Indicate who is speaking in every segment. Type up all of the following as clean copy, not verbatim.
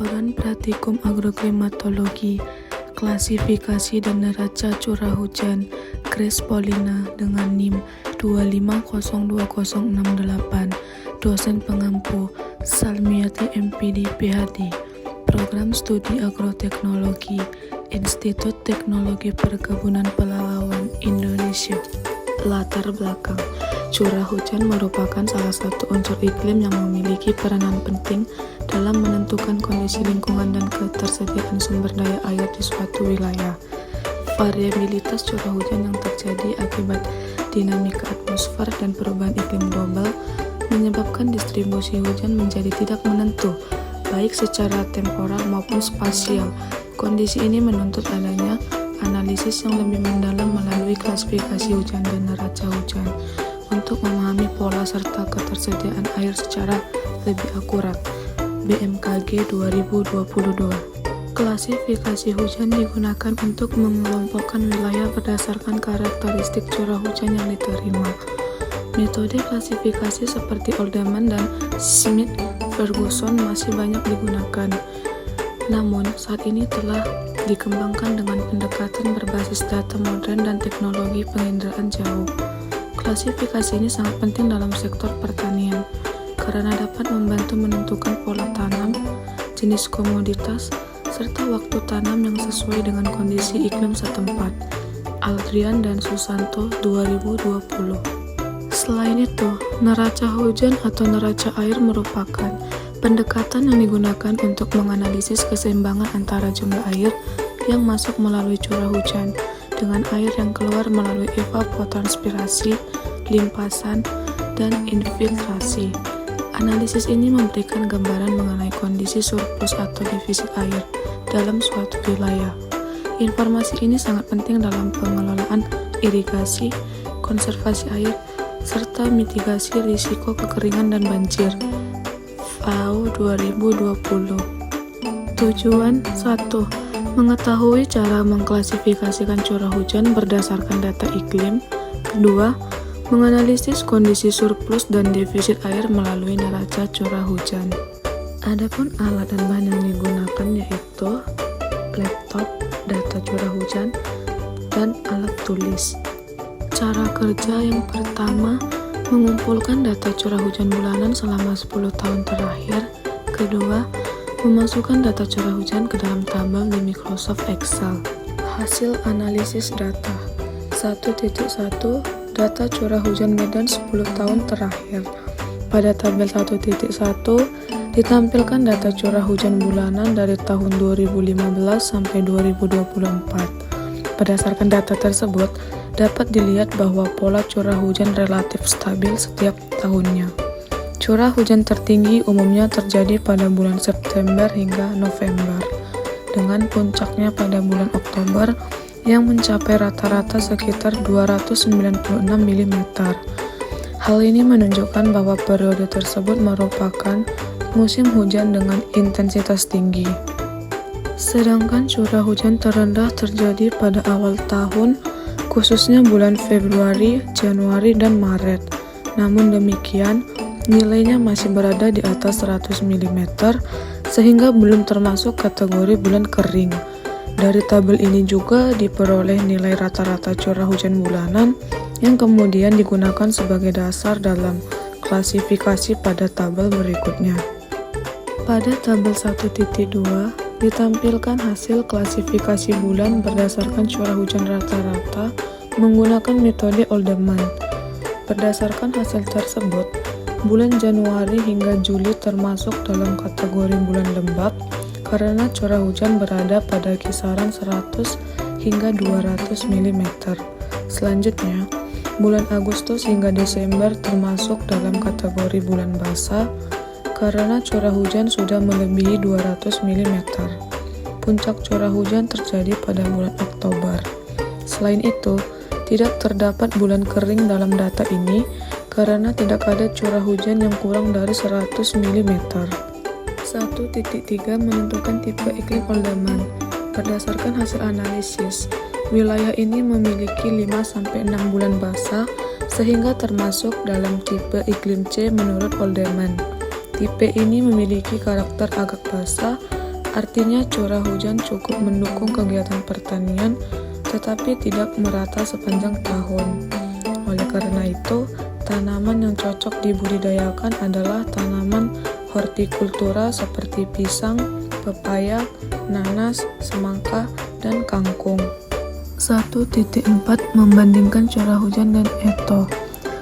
Speaker 1: Laporan Praktikum Agroklimatologi, Klasifikasi dan Neraca Curah Hujan, Grace Paulina dengan NIM 2502068, dosen pengampu, Salmiati MPD PhD, Program Studi Agroteknologi, Institut Teknologi Perkebunan Pelalawan Indonesia. Latar belakang: curah hujan merupakan salah satu unsur iklim yang memiliki peranan penting dalam menentukan kondisi lingkungan dan ketersediaan sumber daya air di suatu wilayah. Variabilitas curah hujan yang terjadi akibat dinamika atmosfer dan perubahan iklim global menyebabkan distribusi hujan menjadi tidak menentu, baik secara temporal maupun spasial. Kondisi ini menuntut adanya analisis yang lebih mendalam melalui klasifikasi hujan dan neraca hujan untuk memahami pola serta ketersediaan air secara lebih akurat. BMKG 2022. Klasifikasi hujan digunakan untuk mengelompokkan wilayah berdasarkan karakteristik curah hujan yang diterima. Metode klasifikasi seperti Oldeman dan Smith-Ferguson masih banyak digunakan. Namun, saat ini telah dikembangkan dengan pendekatan berbasis data modern dan teknologi penginderaan jauh. Klasifikasi ini sangat penting dalam sektor pertanian karena dapat membantu menentukan pola tanam, jenis komoditas, serta waktu tanam yang sesuai dengan kondisi iklim setempat. Aldrian dan Susanto 2020. Selain itu, neraca hujan atau neraca air merupakan pendekatan yang digunakan untuk menganalisis keseimbangan antara jumlah air yang masuk melalui curah hujan dengan air yang keluar melalui evapotranspirasi, limpasan, dan infiltrasi. Analisis ini memberikan gambaran mengenai kondisi surplus atau defisit air dalam suatu wilayah. Informasi ini sangat penting dalam pengelolaan irigasi, konservasi air, serta mitigasi risiko kekeringan dan banjir. FAO 2020. Tujuan 1. Mengetahui cara mengklasifikasikan curah hujan berdasarkan data iklim. 2. Menganalisis kondisi surplus dan defisit air melalui neraca curah hujan. Adapun alat dan bahan yang digunakan yaitu laptop, data curah hujan, dan alat tulis. Cara kerja yang pertama, mengumpulkan data curah hujan bulanan selama 10 tahun terakhir. Kedua, memasukkan data curah hujan ke dalam tabel di Microsoft Excel. Hasil analisis data 1.1 Data curah hujan Medan 10 tahun terakhir. Pada tabel 1.1 ditampilkan data curah hujan bulanan dari tahun 2015 sampai 2024. Berdasarkan data tersebut, dapat dilihat bahwa pola curah hujan relatif stabil setiap tahunnya. Curah hujan tertinggi umumnya terjadi pada bulan September hingga November, dengan puncaknya pada bulan Oktober yang mencapai rata-rata sekitar 296 mm. Hal ini menunjukkan bahwa periode tersebut merupakan musim hujan dengan intensitas tinggi. Sedangkan curah hujan terendah terjadi pada awal tahun, khususnya bulan Februari, Januari, dan Maret. Namun demikian, nilainya masih berada di atas 100 mm, sehingga belum termasuk kategori bulan kering. Dari tabel ini juga diperoleh nilai rata-rata curah hujan bulanan yang kemudian digunakan sebagai dasar dalam klasifikasi pada tabel berikutnya. Pada tabel 1.2 ditampilkan hasil klasifikasi bulan berdasarkan curah hujan rata-rata menggunakan metode Oldeman. Berdasarkan hasil tersebut, bulan Januari hingga Juli termasuk dalam kategori bulan lembab karena curah hujan berada pada kisaran 100 hingga 200 mm. Selanjutnya, bulan Agustus hingga Desember termasuk dalam kategori bulan basah karena curah hujan sudah melebihi 200 mm. Puncak curah hujan terjadi pada bulan Oktober. Selain itu, tidak terdapat bulan kering dalam data ini karena tidak ada curah hujan yang kurang dari 100 mm. 1.3 Menentukan tipe iklim Oldeman. Berdasarkan hasil analisis, wilayah ini memiliki 5-6 bulan basah sehingga termasuk dalam tipe iklim C menurut Oldeman. Tipe ini memiliki karakter agak basah Artinya curah hujan cukup mendukung kegiatan pertanian, tetapi tidak merata sepanjang tahun. Oleh karena itu, tanaman yang cocok dibudidayakan adalah tanaman hortikultura seperti pisang, pepaya, nanas, semangka, dan kangkung. 1.4 Membandingkan curah hujan dan ETO.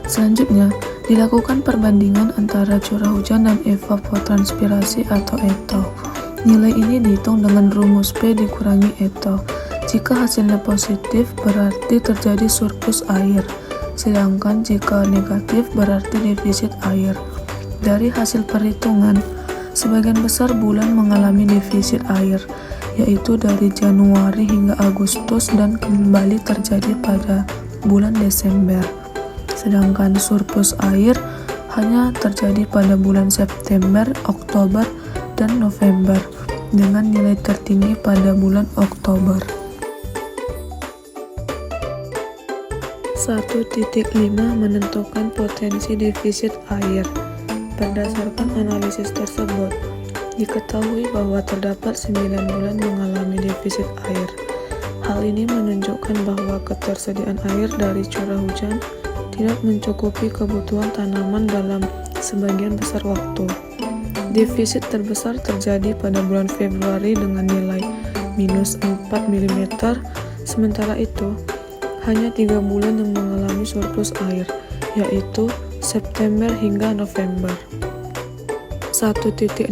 Speaker 1: Selanjutnya, dilakukan perbandingan antara curah hujan dan evapotranspirasi atau ETO. Nilai ini dihitung dengan rumus P dikurangi ETO. Jika hasilnya positif, berarti terjadi surplus air. Sedangkan jika negatif, berarti defisit air. Dari hasil perhitungan, sebagian besar bulan mengalami defisit air, yaitu dari Januari hingga Agustus dan kembali terjadi pada bulan Desember. Sedangkan surplus air hanya terjadi pada bulan September, Oktober, dan November, dengan nilai tertinggi pada bulan Oktober. 1.5 Menentukan potensi defisit air. Berdasarkan analisis tersebut, diketahui bahwa terdapat 9 bulan mengalami defisit air. Hal ini menunjukkan bahwa ketersediaan air dari curah hujan tidak mencukupi kebutuhan tanaman dalam sebagian besar waktu. Defisit terbesar terjadi pada bulan Februari dengan nilai minus 4 mm, sementara itu, hanya 3 bulan yang mengalami surplus air, yaitu September hingga November. 1.6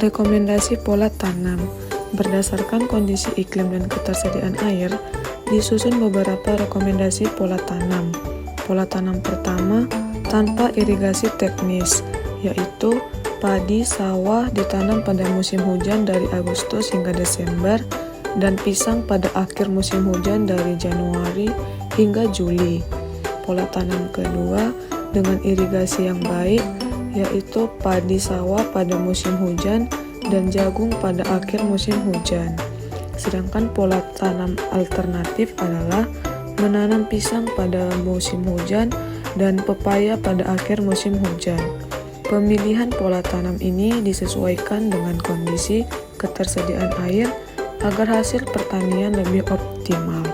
Speaker 1: Rekomendasi pola tanam. Berdasarkan kondisi iklim dan ketersediaan air, disusun beberapa rekomendasi pola tanam. Pola tanam pertama, tanpa irigasi teknis, yaitu padi sawah ditanam pada musim hujan dari Agustus hingga Desember, dan pisang pada akhir musim hujan dari Januari hingga Juli. Pola tanam kedua dengan irigasi yang baik, yaitu padi sawah pada musim hujan dan jagung pada akhir musim hujan. Sedangkan pola tanam alternatif adalah menanam pisang pada musim hujan dan pepaya pada akhir musim hujan. Pemilihan pola tanam ini disesuaikan dengan kondisi ketersediaan air agar hasil pertanian lebih optimal.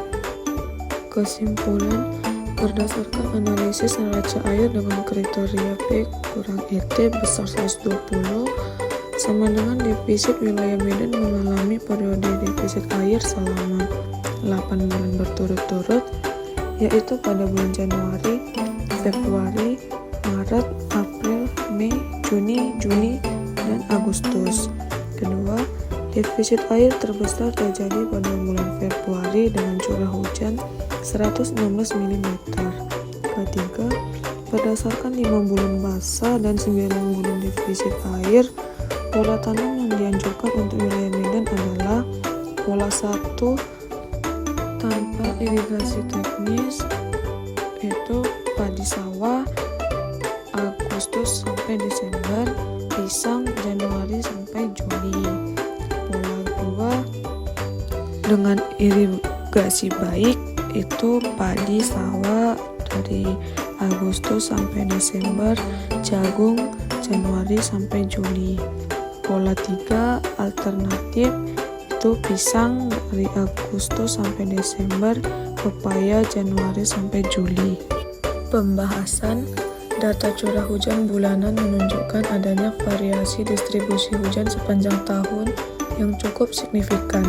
Speaker 1: Kesimpulan, berdasarkan analisis neraca air dengan kriteria P kurang ET besar 120 sama dengan defisit wilayah Medan mengalami periode defisit air selama 8 bulan berturut-turut, yaitu pada bulan Januari, Februari, Maret, April, Mei, Juni, Juli, dan Agustus. Kedua, defisit air terbesar terjadi pada bulan Februari dengan curah hujan 116 mm. Ketiga, berdasarkan 5 bulan basah dan 9 bulan defisit air, pola tanam yang dianjurkan untuk wilayah Medan adalah pola 1 tanpa irigasi teknis, yaitu padi sawah Agustus sampai Desember, pisang Januari sampai Juli. Pola 2 dengan irigasi baik, itu padi sawah dari Agustus sampai Desember, jagung Januari sampai Juli. Pola 3 alternatif, itu pisang dari Agustus sampai Desember, pepaya Januari sampai Juli. Pembahasan. Data curah hujan bulanan menunjukkan adanya variasi distribusi hujan sepanjang tahun yang cukup signifikan.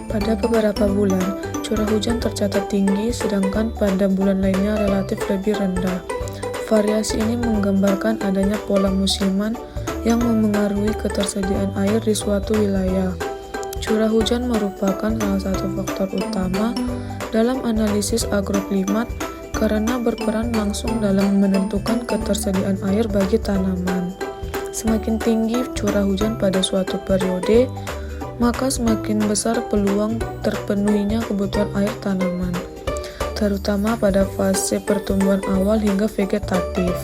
Speaker 1: Pada beberapa bulan, curah hujan tercatat tinggi, sedangkan pada bulan lainnya relatif lebih rendah. Variasi ini menggambarkan adanya pola musiman yang memengaruhi ketersediaan air di suatu wilayah. Curah hujan merupakan salah satu faktor utama dalam analisis agroklimat karena berperan langsung dalam menentukan ketersediaan air bagi tanaman. Semakin tinggi curah hujan pada suatu periode, maka semakin besar peluang terpenuhinya kebutuhan air tanaman, terutama pada fase pertumbuhan awal hingga vegetatif.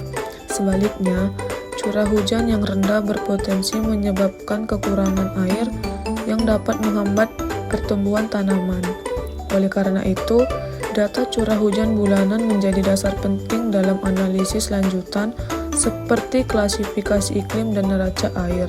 Speaker 1: Sebaliknya, curah hujan yang rendah berpotensi menyebabkan kekurangan air yang dapat menghambat pertumbuhan tanaman. Oleh karena itu, data curah hujan bulanan menjadi dasar penting dalam analisis lanjutan seperti klasifikasi iklim dan neraca air.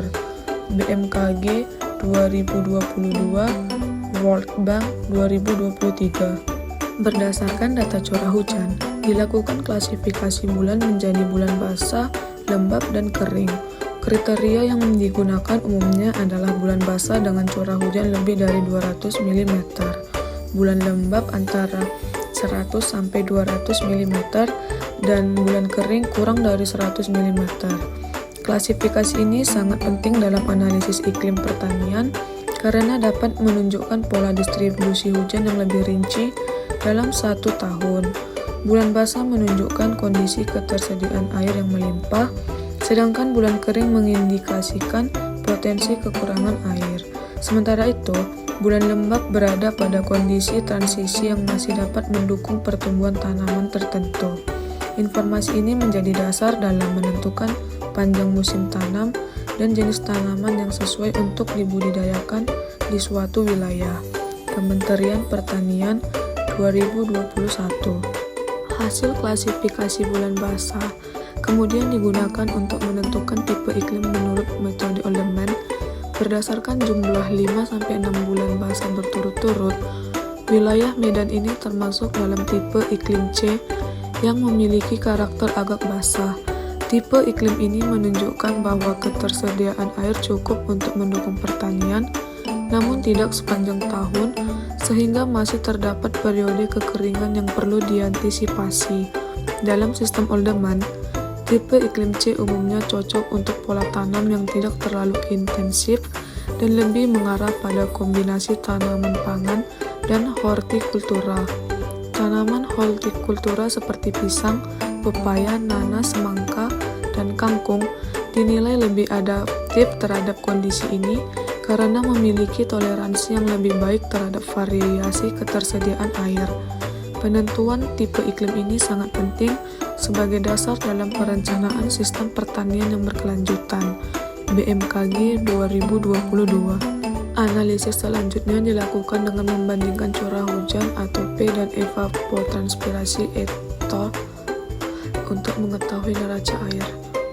Speaker 1: BMKG 2022, World Bank 2023. Berdasarkan data curah hujan, dilakukan klasifikasi bulan menjadi bulan basah, lembab, dan kering. Kriteria yang digunakan umumnya adalah bulan basah dengan curah hujan lebih dari 200 mm, bulan lembab antara 100 sampai 200 mm, dan bulan kering kurang dari 100 mm. Klasifikasi ini sangat penting dalam analisis iklim pertanian karena dapat menunjukkan pola distribusi hujan yang lebih rinci dalam satu tahun. Bulan basah menunjukkan kondisi ketersediaan air yang melimpah, sedangkan bulan kering mengindikasikan potensi kekurangan air. Sementara itu, bulan lembab berada pada kondisi transisi yang masih dapat mendukung pertumbuhan tanaman tertentu. Informasi ini menjadi dasar dalam menentukan panjang musim tanam dan jenis tanaman yang sesuai untuk dibudidayakan di suatu wilayah. Kementerian Pertanian 2021. Hasil klasifikasi bulan basah kemudian digunakan untuk menentukan tipe iklim menurut metode Oldemann. Berdasarkan jumlah 5-6 bulan basah berturut-turut, wilayah Medan ini termasuk dalam tipe iklim C yang memiliki karakter agak basah. Tipe iklim ini menunjukkan bahwa ketersediaan air cukup untuk mendukung pertanian, namun tidak sepanjang tahun, sehingga masih terdapat periode kekeringan yang perlu diantisipasi. Dalam sistem Oldemann, tipe iklim C umumnya cocok untuk pola tanam yang tidak terlalu intensif dan lebih mengarah pada kombinasi tanaman pangan dan hortikultura. Tanaman hortikultura seperti pisang, pepaya, nanas, semangka, dan kangkung dinilai lebih adaptif terhadap kondisi ini karena memiliki toleransi yang lebih baik terhadap variasi ketersediaan air. Penentuan tipe iklim ini sangat penting sebagai dasar dalam perencanaan sistem pertanian yang berkelanjutan. BMKG 2022. Analisis selanjutnya dilakukan dengan membandingkan curah hujan atau P dan evapotranspirasi atau untuk mengetahui neraca air.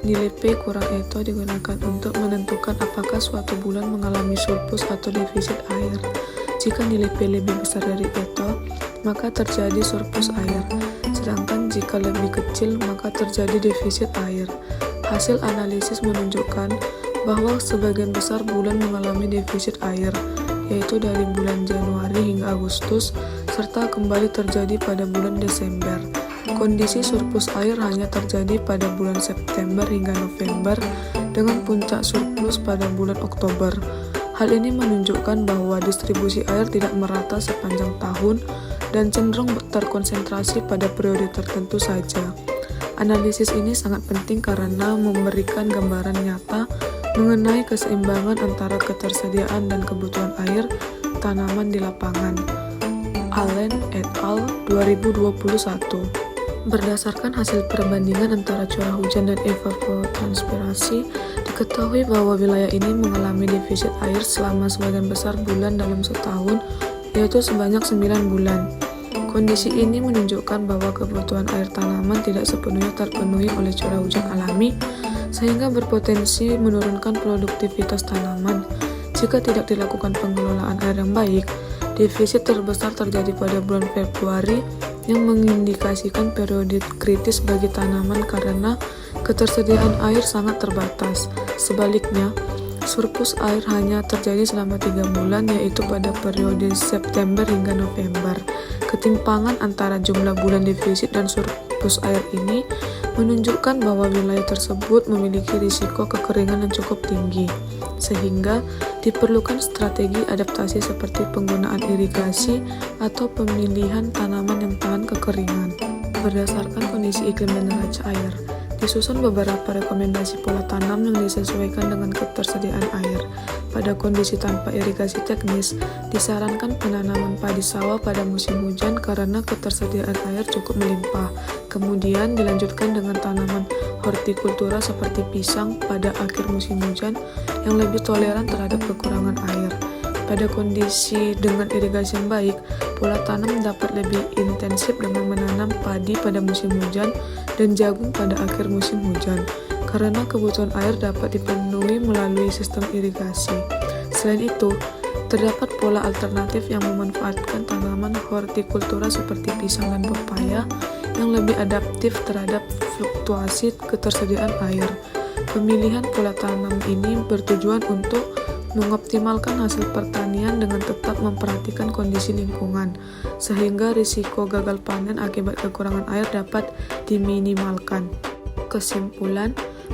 Speaker 1: Nilai P kurang ETO digunakan untuk menentukan apakah suatu bulan mengalami surplus atau defisit air. Jika nilai P lebih besar dari ETO, maka terjadi surplus air. Sedangkan jika lebih kecil, maka terjadi defisit air. Hasil analisis menunjukkan bahwa sebagian besar bulan mengalami defisit air, yaitu dari bulan Januari hingga Agustus, serta kembali terjadi pada bulan Desember. Kondisi surplus air hanya terjadi pada bulan September hingga November, dengan puncak surplus pada bulan Oktober. Hal ini menunjukkan bahwa distribusi air tidak merata sepanjang tahun dan cenderung terkonsentrasi pada periode tertentu saja. Analisis ini sangat penting karena memberikan gambaran nyata mengenai keseimbangan antara ketersediaan dan kebutuhan air tanaman di lapangan. Allen et al. 2021. Berdasarkan hasil perbandingan antara curah hujan dan evapotranspirasi, diketahui bahwa wilayah ini mengalami defisit air selama sebagian besar bulan dalam setahun, yaitu sebanyak 9 bulan. Kondisi ini menunjukkan bahwa kebutuhan air tanaman tidak sepenuhnya terpenuhi oleh curah hujan alami, sehingga berpotensi menurunkan produktivitas tanaman. Jika tidak dilakukan pengelolaan air yang baik, defisit terbesar terjadi pada bulan Februari yang mengindikasikan periode kritis bagi tanaman karena ketersediaan air sangat terbatas. Sebaliknya, surplus air hanya terjadi selama 3 bulan, yaitu pada periode September hingga November. Ketimpangan antara jumlah bulan defisit dan surplus air ini menunjukkan bahwa wilayah tersebut memiliki risiko kekeringan yang cukup tinggi, sehingga diperlukan strategi adaptasi seperti penggunaan irigasi atau pemilihan tanaman yang tahan kekeringan. Berdasarkan kondisi iklim dan neraca air, disusun beberapa rekomendasi pola tanam yang disesuaikan dengan ketersediaan air. Pada kondisi tanpa irigasi teknis, disarankan penanaman padi sawah pada musim hujan karena ketersediaan air cukup melimpah. Kemudian dilanjutkan dengan tanaman hortikultura seperti pisang pada akhir musim hujan yang lebih toleran terhadap kekurangan air. Pada kondisi dengan irigasi yang baik, pola tanam dapat lebih intensif dengan menanam padi pada musim hujan dan jagung pada akhir musim hujan, karena kebutuhan air dapat dipenuhi melalui sistem irigasi. Selain itu, terdapat pola alternatif yang memanfaatkan tanaman hortikultura seperti pisang dan pepaya yang lebih adaptif terhadap fluktuasi ketersediaan air. Pemilihan pola tanam ini bertujuan untuk mengoptimalkan hasil pertanian dengan tetap memperhatikan kondisi lingkungan, sehingga risiko gagal panen akibat kekurangan air dapat diminimalkan. Kesimpulan,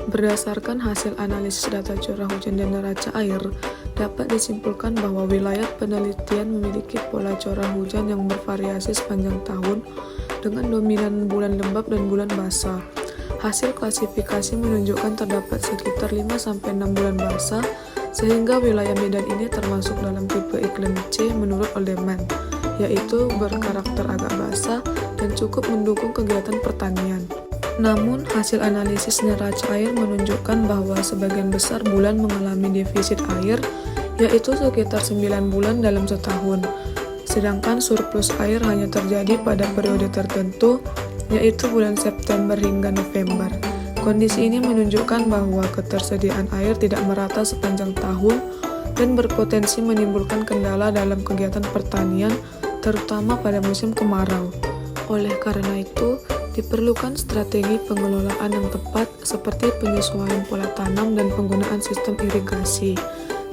Speaker 1: berdasarkan hasil analisis data curah hujan dan neraca air, dapat disimpulkan bahwa wilayah penelitian memiliki pola curah hujan yang bervariasi sepanjang tahun dengan dominan bulan lembab dan bulan basah. Hasil klasifikasi menunjukkan terdapat sekitar 5-6 bulan basah, sehingga wilayah Medan ini termasuk dalam tipe iklim C menurut Oldeman, yaitu berkarakter agak basah dan cukup mendukung kegiatan pertanian. Namun, hasil analisis neraca air menunjukkan bahwa sebagian besar bulan mengalami defisit air, yaitu sekitar 9 bulan dalam setahun, sedangkan surplus air hanya terjadi pada periode tertentu, yaitu bulan September hingga November. Kondisi ini menunjukkan bahwa ketersediaan air tidak merata sepanjang tahun dan berpotensi menimbulkan kendala dalam kegiatan pertanian, terutama pada musim kemarau. Oleh karena itu, diperlukan strategi pengelolaan yang tepat seperti penyesuaian pola tanam dan penggunaan sistem irigasi.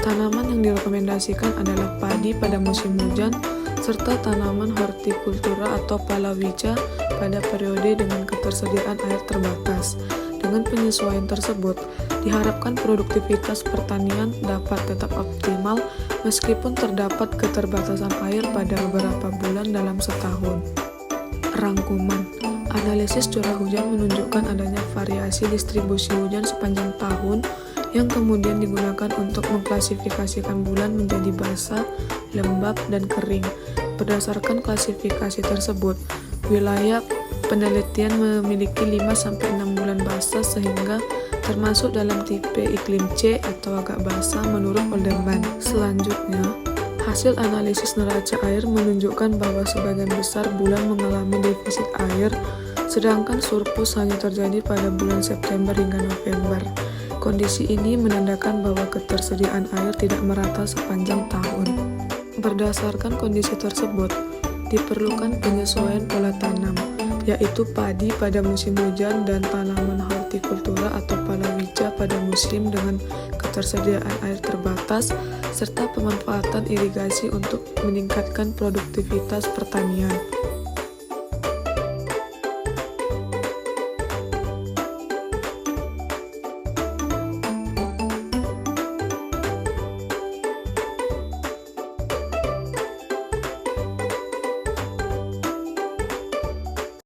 Speaker 1: Tanaman yang direkomendasikan adalah padi pada musim hujan, serta tanaman hortikultura atau palawija pada periode dengan ketersediaan air terbatas. Dengan penyesuaian tersebut, diharapkan produktivitas pertanian dapat tetap optimal meskipun terdapat keterbatasan air pada beberapa bulan dalam setahun. Rangkuman, analisis curah hujan menunjukkan adanya variasi distribusi hujan sepanjang tahun yang kemudian digunakan untuk mengklasifikasikan bulan menjadi basah, lembab, dan kering. Berdasarkan klasifikasi tersebut, wilayah penelitian memiliki 5-6 bulan basah sehingga termasuk dalam tipe iklim C atau agak basah menurut Oldeman. Selanjutnya, hasil analisis neraca air menunjukkan bahwa sebagian besar bulan mengalami defisit air, sedangkan surplus hanya terjadi pada bulan September hingga November. Kondisi ini menandakan bahwa ketersediaan air tidak merata sepanjang tahun. Berdasarkan kondisi tersebut, diperlukan penyesuaian pola tanam, yaitu padi pada musim hujan dan tanaman hortikultura atau palawija pada musim dengan ketersediaan air terbatas, serta pemanfaatan irigasi untuk meningkatkan produktivitas pertanian.